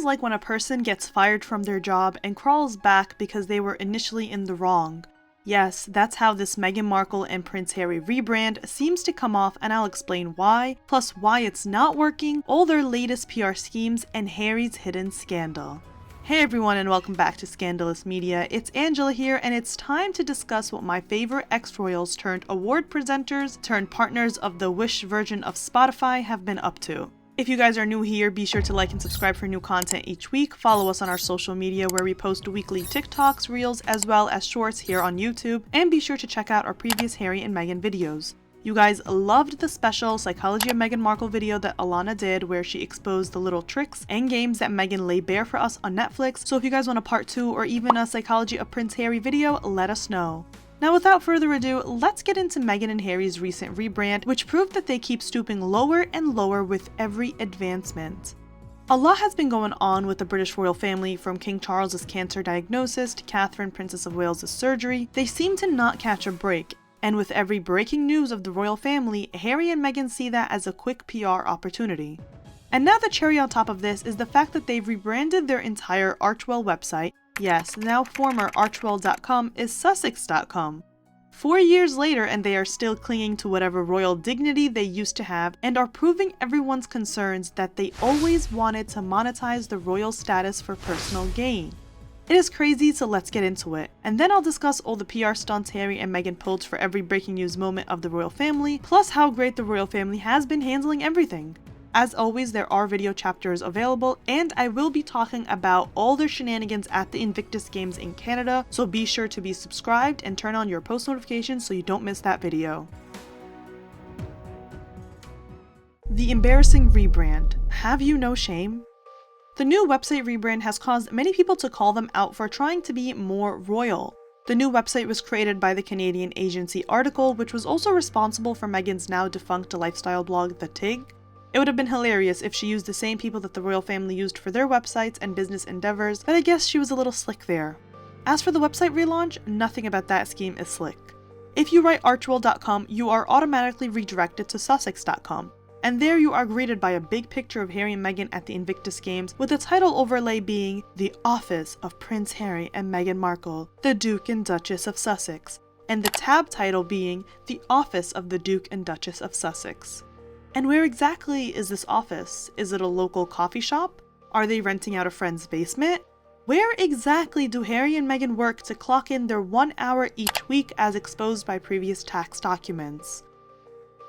is like when a person gets fired from their job and crawls back because they were initially in the wrong. Yes, that's how this Meghan Markle and Prince Harry rebrand seems to come off, and I'll explain why, plus why it's not working, all their latest PR schemes, and Harry's hidden scandal. Hey everyone, and welcome back to Scandalous Media. It's Angela here, and it's time to discuss what my favorite ex-royals turned award presenters turned partners of the Wish version of Spotify have been up to. If you guys are new here, be sure to like and subscribe for new content each week. Follow us on our social media where we post weekly TikToks, Reels, as well as shorts here on YouTube. And be sure to check out our previous Harry and Meghan videos. You guys loved the special Psychology of Meghan Markle video that Alana did, where she exposed the little tricks and games that Meghan lay bare for us on Netflix. So if you guys want a part 2 or even a Psychology of Prince Harry video, let us know. Now without further ado, let's get into Meghan and Harry's recent rebrand, which proved that they keep stooping lower and lower with every advancement. A lot has been going on with the British royal family, from King Charles's cancer diagnosis to Catherine, Princess of Wales's surgery. They seem to not catch a break, and with every breaking news of the royal family, Harry and Meghan see that as a quick PR opportunity. And now the cherry on top of this is the fact that they've rebranded their entire Archewell website. Yes, now former Archewell.com is Sussex.com. 4 years later, and they are still clinging to whatever royal dignity they used to have, and are proving everyone's concerns that they always wanted to monetize the royal status for personal gain. It is crazy, so let's get into it. And then I'll discuss all the PR stunts Harry and Meghan pulled for every breaking news moment of the royal family, plus how great the royal family has been handling everything. As always, there are video chapters available, and I will be talking about all their shenanigans at the Invictus Games in Canada, so be sure to be subscribed and turn on your post notifications so you don't miss that video. The embarrassing rebrand. Have you no shame? The new website rebrand has caused many people to call them out for trying to be more royal. The new website was created by the Canadian agency Article, which was also responsible for Meghan's now defunct lifestyle blog, The Tig. It would have been hilarious if she used the same people that the royal family used for their websites and business endeavors, but I guess she was a little slick there. As for the website relaunch, nothing about that scheme is slick. If you write Archewell.com, you are automatically redirected to Sussex.com, and there you are greeted by a big picture of Harry and Meghan at the Invictus Games, with the title overlay being The Office of Prince Harry and Meghan Markle, the Duke and Duchess of Sussex, and the tab title being The Office of the Duke and Duchess of Sussex. And where exactly is this office? Is it a local coffee shop? Are they renting out a friend's basement? Where exactly do Harry and Meghan work to clock in their 1 hour each week as exposed by previous tax documents?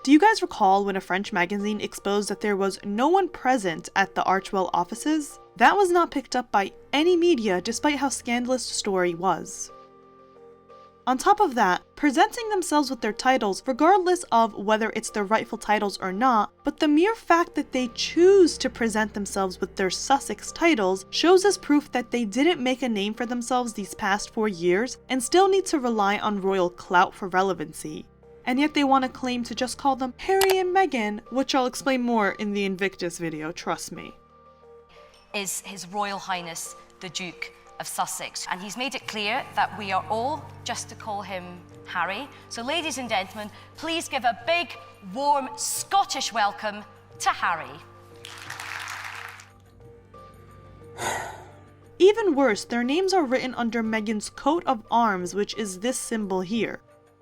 Do you guys recall when a French magazine exposed that there was no one present at the Archewell offices? That was not picked up by any media, despite how scandalous the story was. On top of that, presenting themselves with their titles, regardless of whether it's their rightful titles or not, but the mere fact that they choose to present themselves with their Sussex titles shows us proof that they didn't make a name for themselves these past 4 years and still need to rely on royal clout for relevancy. And yet they want to claim to just call them Harry and Meghan, which I'll explain more in the Invictus video, trust me. Is His Royal Highness the Duke of Sussex, and he's made it clear that we are all just to call him Harry. So ladies and gentlemen, please give a big, warm Scottish welcome to Harry. Even worse, their names are written under Meghan's coat of arms, which is this symbol here.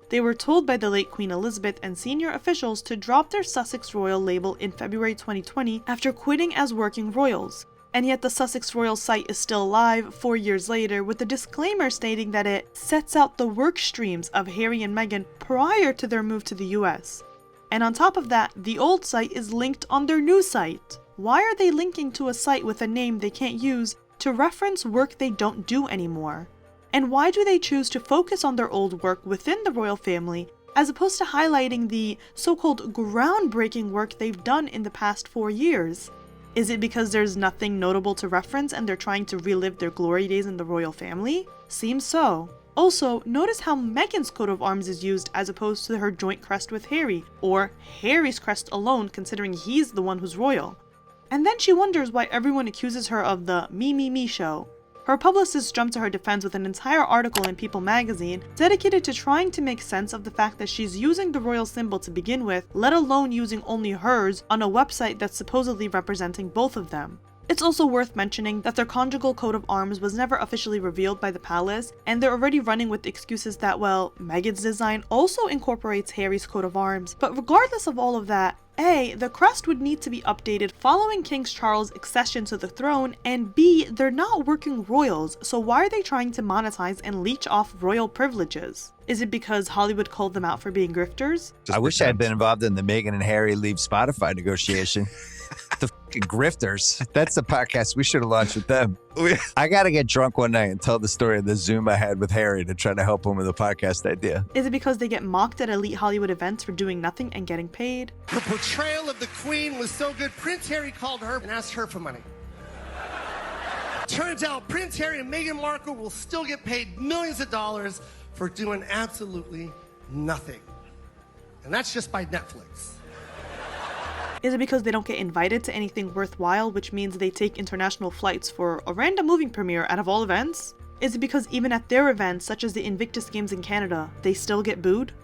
They were told by the late Queen Elizabeth and senior officials to drop their Sussex Royal label in February 2020 after quitting as working royals. And yet the Sussex Royal site is still live 4 years later, with a disclaimer stating that it sets out the work streams of Harry and Meghan prior to their move to the US. And on top of that, the old site is linked on their new site. Why are they linking to a site with a name they can't use to reference work they don't do anymore? And why do they choose to focus on their old work within the royal family as opposed to highlighting the so-called groundbreaking work they've done in the past 4 years? Is it because there's nothing notable to reference and they're trying to relive their glory days in the royal family? Seems so. Also, notice how Meghan's coat of arms is used as opposed to her joint crest with Harry, or Harry's crest alone considering he's the one who's royal. And then she wonders why everyone accuses her of the me show. Her publicist jumped to her defense with an entire article in People magazine dedicated to trying to make sense of the fact that she's using the royal symbol to begin with, let alone using only hers on a website that's supposedly representing both of them. It's also worth mentioning that their conjugal coat of arms was never officially revealed by the palace, and they're already running with excuses that, well, Meghan's design also incorporates Harry's coat of arms. But regardless of all of that, A, the crest would need to be updated following King Charles' accession to the throne, and B, they're not working royals, so why are they trying to monetize and leech off royal privileges? Is it because Hollywood called them out for being grifters? I wish I had been involved in the Meghan and Harry leave Spotify negotiation. The fucking grifters. That's the podcast we should have launched with them. I got to get drunk one night and tell the story of the Zoom I had with Harry to try to help him with a podcast idea. Is it because they get mocked at elite Hollywood events for doing nothing and getting paid? Her portrayal of the Queen was so good, Prince Harry called her and asked her for money. Turns out Prince Harry and Meghan Markle will still get paid millions of dollars for doing absolutely nothing. And that's just by Netflix. Is it because they don't get invited to anything worthwhile, which means they take international flights for a random movie premiere out of all events? Is it because even at their events, such as the Invictus Games in Canada, they still get booed?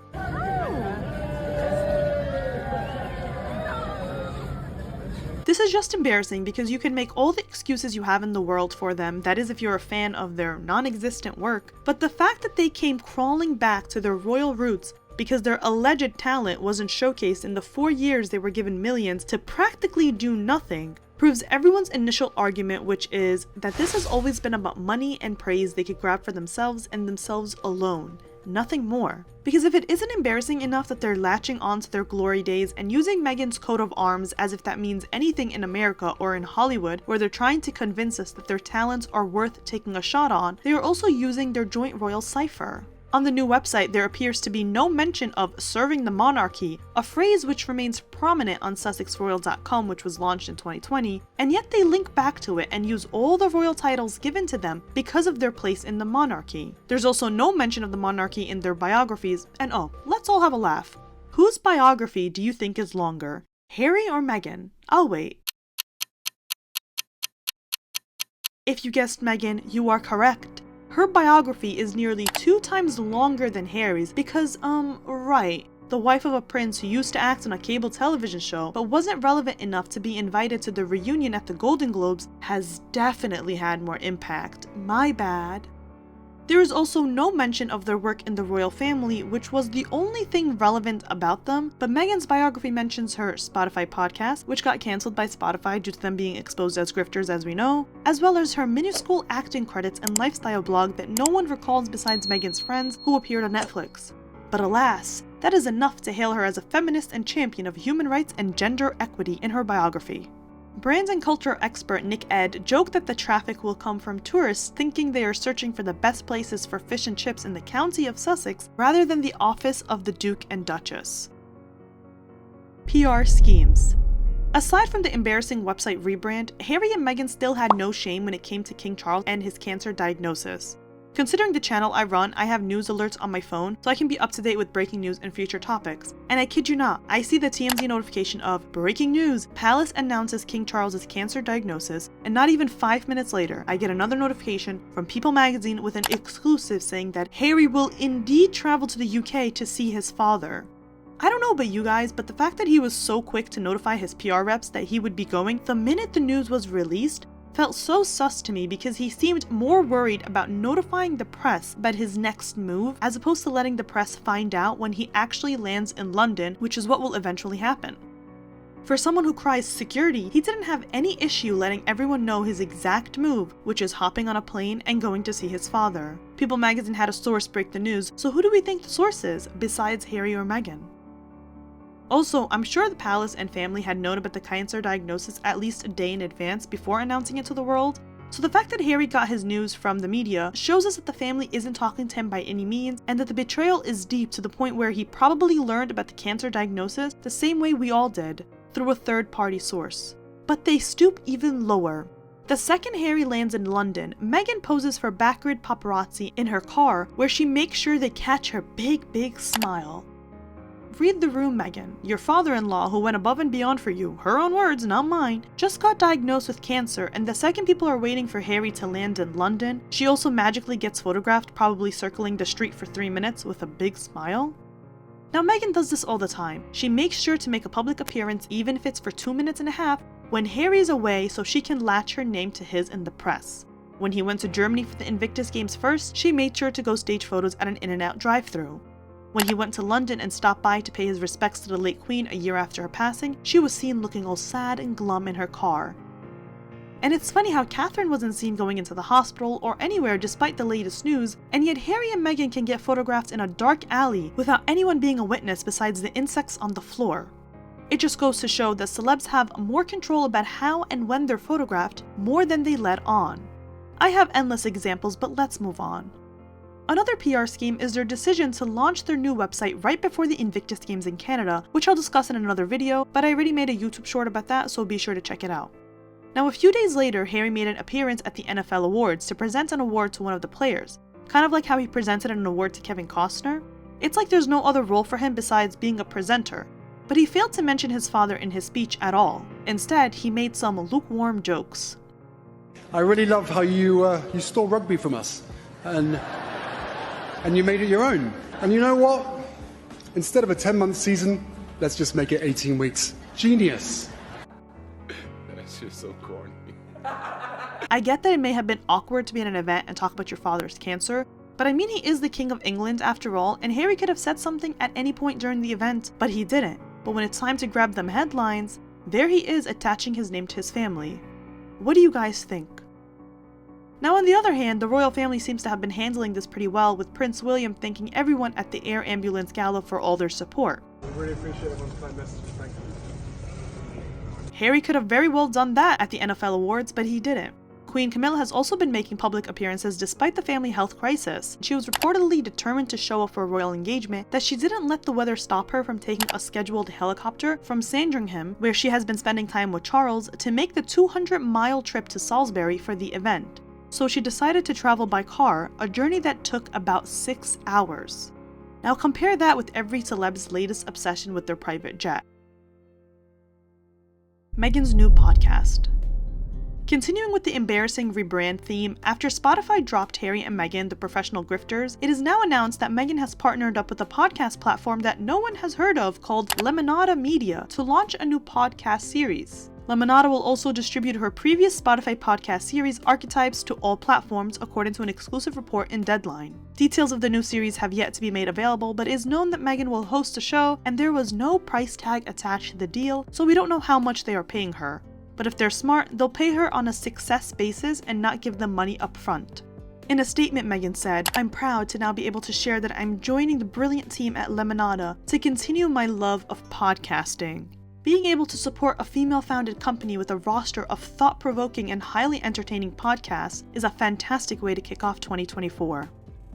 This is just embarrassing because you can make all the excuses you have in the world for them, that is if you're a fan of their non-existent work, but the fact that they came crawling back to their royal roots because their alleged talent wasn't showcased in the 4 years they were given millions to practically do nothing proves everyone's initial argument, which is that this has always been about money and praise they could grab for themselves and themselves alone, nothing more. Because if it isn't embarrassing enough that they're latching on to their glory days and using Meghan's coat of arms as if that means anything in America or in Hollywood, where they're trying to convince us that their talents are worth taking a shot on, they are also using their joint royal cipher. On the new website, there appears to be no mention of serving the monarchy, a phrase which remains prominent on SussexRoyal.com, which was launched in 2020, and yet they link back to it and use all the royal titles given to them because of their place in the monarchy. There's also no mention of the monarchy in their biographies, and oh, let's all have a laugh. Whose biography do you think is longer, Harry or Meghan? I'll wait. If you guessed Meghan, you are correct. Her biography is nearly 2 times longer than Harry's because, right, the wife of a prince who used to act on a cable television show but wasn't relevant enough to be invited to the reunion at the Golden Globes has definitely had more impact. My bad. There is also no mention of their work in the royal family, which was the only thing relevant about them, but Meghan's biography mentions her Spotify podcast, which got cancelled by Spotify due to them being exposed as grifters as we know, as well as her minuscule acting credits and lifestyle blog that no one recalls besides Meghan's friends who appeared on Netflix. But alas, that is enough to hail her as a feminist and champion of human rights and gender equity in her biography. Brands and culture expert Nick Ed joked that the traffic will come from tourists thinking they are searching for the best places for fish and chips in the county of Sussex rather than the office of the Duke and Duchess. PR schemes. Aside from the embarrassing website rebrand, Harry and Meghan still had no shame when it came to King Charles and his cancer diagnosis. Considering the channel I run, I have news alerts on my phone so I can be up to date with breaking news and future topics. And I kid you not, I see the TMZ notification of breaking news, Palace announces King Charles' cancer diagnosis, and not even 5 minutes later, I get another notification from People magazine with an exclusive saying that Harry will indeed travel to the UK to see his father. I don't know about you guys, but the fact that he was so quick to notify his PR reps that he would be going the minute the news was released felt so sus to me because he seemed more worried about notifying the press about his next move as opposed to letting the press find out when he actually lands in London, which is what will eventually happen. For someone who cries security, he didn't have any issue letting everyone know his exact move, which is hopping on a plane and going to see his father. People magazine had a source break the news, so who do we think the source is besides Harry or Meghan? Also, I'm sure the palace and family had known about the cancer diagnosis at least a day in advance before announcing it to the world, so the fact that Harry got his news from the media shows us that the family isn't talking to him by any means, and that the betrayal is deep to the point where he probably learned about the cancer diagnosis the same way we all did, through a third-party source. But they stoop even lower. The second Harry lands in London, Meghan poses for backward paparazzi in her car, where she makes sure they catch her big smile. Read the room, Meghan. Your father-in-law, who went above and beyond for you, her own words, not mine, just got diagnosed with cancer, and the second people are waiting for Harry to land in London, she also magically gets photographed probably circling the street for 3 minutes with a big smile? Now Meghan does this all the time. She makes sure to make a public appearance even if it's for 2.5 minutes, when Harry's away so she can latch her name to his in the press. When he went to Germany for the Invictus Games first, she made sure to go stage photos at an In-N-Out drive-thru. When he went to London and stopped by to pay his respects to the late Queen a year after her passing, she was seen looking all sad and glum in her car. And it's funny how Catherine wasn't seen going into the hospital or anywhere despite the latest news, and yet Harry and Meghan can get photographed in a dark alley without anyone being a witness besides the insects on the floor. It just goes to show that celebs have more control about how and when they're photographed more than they let on. I have endless examples, but let's move on. Another PR scheme is their decision to launch their new website right before the Invictus Games in Canada, which I'll discuss in another video, but I already made a YouTube short about that, so be sure to check it out. Now, a few days later, Harry made an appearance at the NFL Awards to present an award to one of the players, kind of like how he presented an award to Kevin Costner. It's like there's no other role for him besides being a presenter, but he failed to mention his father in his speech at all. Instead, he made some lukewarm jokes. I really love how you stole rugby from us, and you made it your own. And you know what? Instead of a 10-month season, let's just make it 18 weeks. Genius. That's just so corny. I get that it may have been awkward to be at an event and talk about your father's cancer, but I mean, he is the King of England after all, and Harry could have said something at any point during the event, but he didn't. But when it's time to grab them headlines, there he is attaching his name to his family. What do you guys think? Now, on the other hand, the royal family seems to have been handling this pretty well, with Prince William thanking everyone at the Air Ambulance Gala for all their support. We really appreciate everyone's kind messages. Thank you. Harry could have very well done that at the NFL Awards, but he didn't. Queen Camilla has also been making public appearances despite the family health crisis. She was reportedly determined to show off for a royal engagement that she didn't let the weather stop her from taking a scheduled helicopter from Sandringham, where she has been spending time with Charles, to make the 200-mile trip to Salisbury for the event. So she decided to travel by car, a journey that took about 6 hours. Now compare that with every celeb's latest obsession with their private jet. Meghan's new podcast. Continuing with the embarrassing rebrand theme, after Spotify dropped Harry and Meghan, the professional grifters, it is now announced that Meghan has partnered up with a podcast platform that no one has heard of called Lemonada Media to launch a new podcast series. Lemonada will also distribute her previous Spotify podcast series Archetypes to all platforms, according to an exclusive report in Deadline. Details of the new series have yet to be made available, but it is known that Meghan will host a show, and there was no price tag attached to the deal, so we don't know how much they are paying her. But if they're smart, they'll pay her on a success basis and not give them money up front. In a statement, Meghan said, "I'm proud to now be able to share that I'm joining the brilliant team at Lemonada to continue my love of podcasting. Being able to support a female-founded company with a roster of thought-provoking and highly entertaining podcasts is a fantastic way to kick off 2024.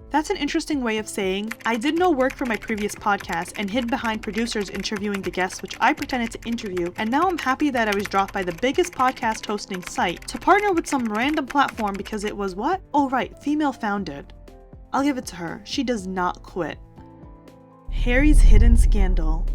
That's an interesting way of saying, I did no work for my previous podcast and hid behind producers interviewing the guests which I pretended to interview, and now I'm happy that I was dropped by the biggest podcast hosting site to partner with some random platform because it was what? Oh right, female-founded. I'll give it to her, she does not quit." Harry's hidden scandal.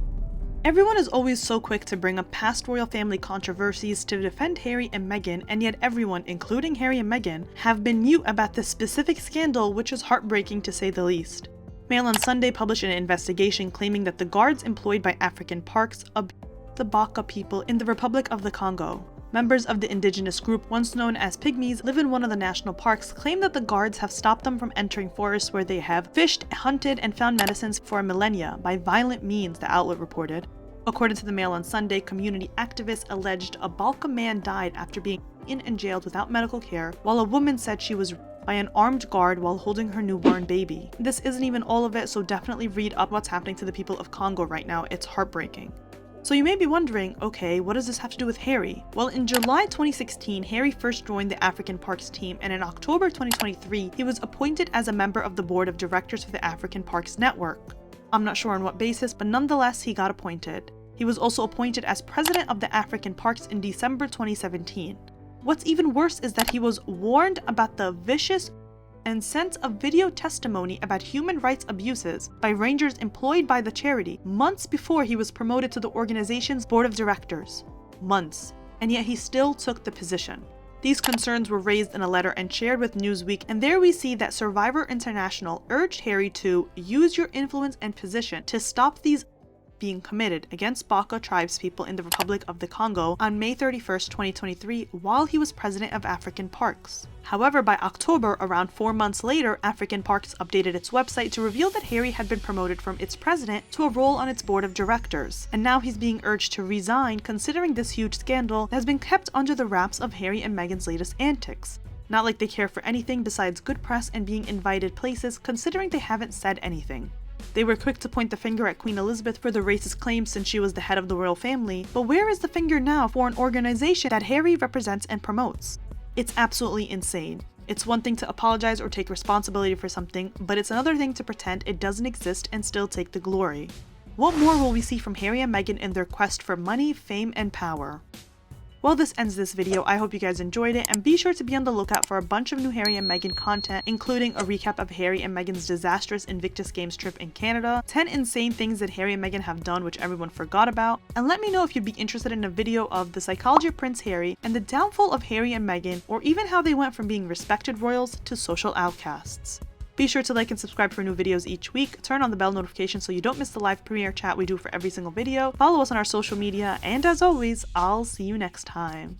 Everyone is always so quick to bring up past royal family controversies to defend Harry and Meghan, and yet everyone, including Harry and Meghan, have been mute about this specific scandal, which is heartbreaking to say the least. Mail on Sunday published an investigation claiming that the guards employed by African parks abused the Baka people in the Republic of the Congo. Members of the indigenous group, once known as Pygmies, live in one of the national parks, claim that the guards have stopped them from entering forests where they have fished, hunted, and found medicines for millennia by violent means, the outlet reported. According to the Mail on Sunday, community activists alleged a Balka man died after being in and jailed without medical care, while a woman said she was raped by an armed guard while holding her newborn baby. This isn't even all of it, so definitely read up what's happening to the people of Congo right now. It's heartbreaking. So you may be wondering, okay, what does this have to do with Harry? Well, in July 2016, Harry first joined the African Parks team, and in October 2023, he was appointed as a member of the board of directors for the African Parks Network. I'm not sure on what basis, but nonetheless, he got appointed. He was also appointed as president of the African Parks in December 2017. What's even worse is that he was warned about the vicious and sent a video testimony about human rights abuses by rangers employed by the charity months before he was promoted to the organization's board of directors. Months. And yet he still took the position. These concerns were raised in a letter and shared with Newsweek, and there we see that Survivor International urged Harry to use your influence and position to stop these being committed against Baka tribespeople in the Republic of the Congo on May 31st, 2023, while he was president of African Parks. However, by October, around 4 months later, African Parks updated its website to reveal that Harry had been promoted from its president to a role on its board of directors, and now he's being urged to resign considering this huge scandal that has been kept under the wraps of Harry and Meghan's latest antics. Not like they care for anything besides good press and being invited places, considering they haven't said anything. They were quick to point the finger at Queen Elizabeth for the racist claims since she was the head of the royal family, but where is the finger now for an organization that Harry represents and promotes? It's absolutely insane. It's one thing to apologize or take responsibility for something, but it's another thing to pretend it doesn't exist and still take the glory. What more will we see from Harry and Meghan in their quest for money, fame, and power? Well, this ends this video. I hope you guys enjoyed it, and be sure to be on the lookout for a bunch of new Harry and Meghan content, including a recap of Harry and Meghan's disastrous Invictus Games trip in Canada, 10 insane things that Harry and Meghan have done which everyone forgot about, and let me know if you'd be interested in a video of the psychology of Prince Harry and the downfall of Harry and Meghan, or even how they went from being respected royals to social outcasts. Be sure to like and subscribe for new videos each week, turn on the bell notification so you don't miss the live premiere chat we do for every single video, follow us on our social media, and as always, I'll see you next time.